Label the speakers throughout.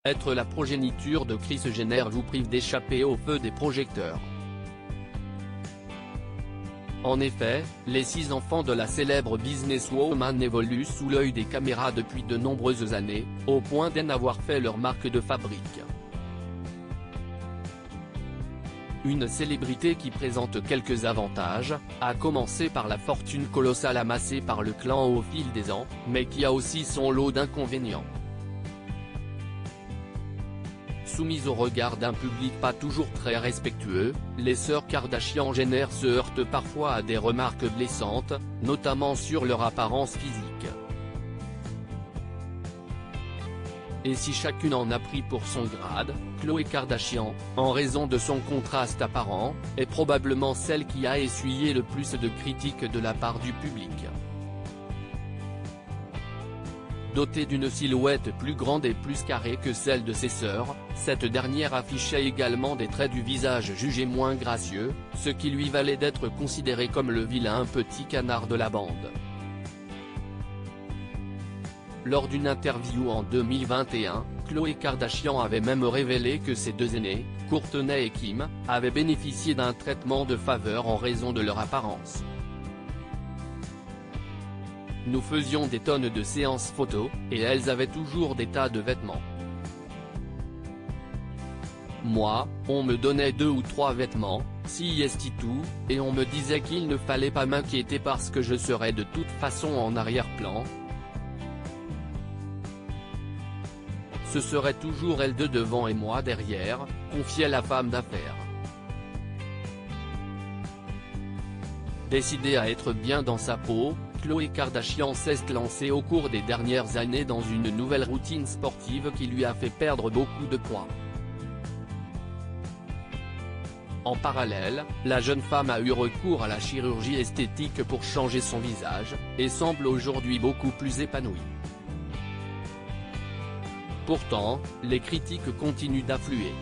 Speaker 1: Être la progéniture de Kris Jenner vous prive d'échapper au feu des projecteurs. En effet, les 6 enfants de la célèbre businesswoman évoluent sous l'œil des caméras depuis de nombreuses années, au point d'en avoir fait leur marque de fabrique. Une célébrité qui présente quelques avantages, à commencer par la fortune colossale amassée par le clan au fil des ans, mais qui a aussi son lot d'inconvénients. Soumises au regard d'un public pas toujours très respectueux, les sœurs Kardashian-Jenner se heurtent parfois à des remarques blessantes, notamment sur leur apparence physique. Et si chacune en a pris pour son grade, Khloé Kardashian, en raison de son contraste apparent, est probablement celle qui a essuyé le plus de critiques de la part du public. Dotée d'une silhouette plus grande et plus carrée que celle de ses sœurs, cette dernière affichait également des traits du visage jugés moins gracieux, ce qui lui valait d'être considérée comme le vilain petit canard de la bande. Lors d'une interview en 2021, Khloé Kardashian avait même révélé que ses 2 aînés, Kourtney et Kim, avaient bénéficié d'un traitement de faveur en raison de leur apparence. Nous faisions des tonnes de séances photos, et elles avaient toujours des tas de vêtements. Moi, on me donnait 2 ou 3 vêtements, si est tout, et on me disait qu'il ne fallait pas m'inquiéter parce que je serais de toute façon en arrière-plan. Ce serait toujours elle de devant et moi derrière, confiait la femme d'affaires. Décidée à être bien dans sa peau, Khloé Kardashian s'est lancée au cours des dernières années dans une nouvelle routine sportive qui lui a fait perdre beaucoup de poids. En parallèle, la jeune femme a eu recours à la chirurgie esthétique pour changer son visage, et semble aujourd'hui beaucoup plus épanouie. Pourtant, les critiques continuent d'affluer.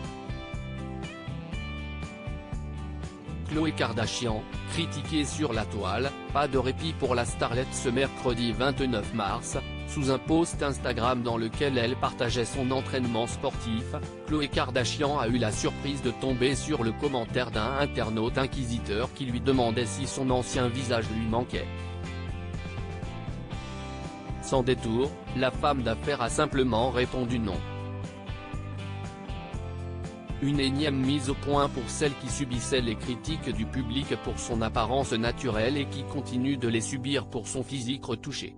Speaker 1: Khloé Kardashian, critiquée sur la toile, pas de répit pour la starlette ce mercredi 29 mars, sous un post Instagram dans lequel elle partageait son entraînement sportif, Khloé Kardashian a eu la surprise de tomber sur le commentaire d'un internaute inquisiteur qui lui demandait si son ancien visage lui manquait. Sans détour, la femme d'affaires a simplement répondu non. Une énième mise au point pour celle qui subissait les critiques du public pour son apparence naturelle et qui continue de les subir pour son physique retouché.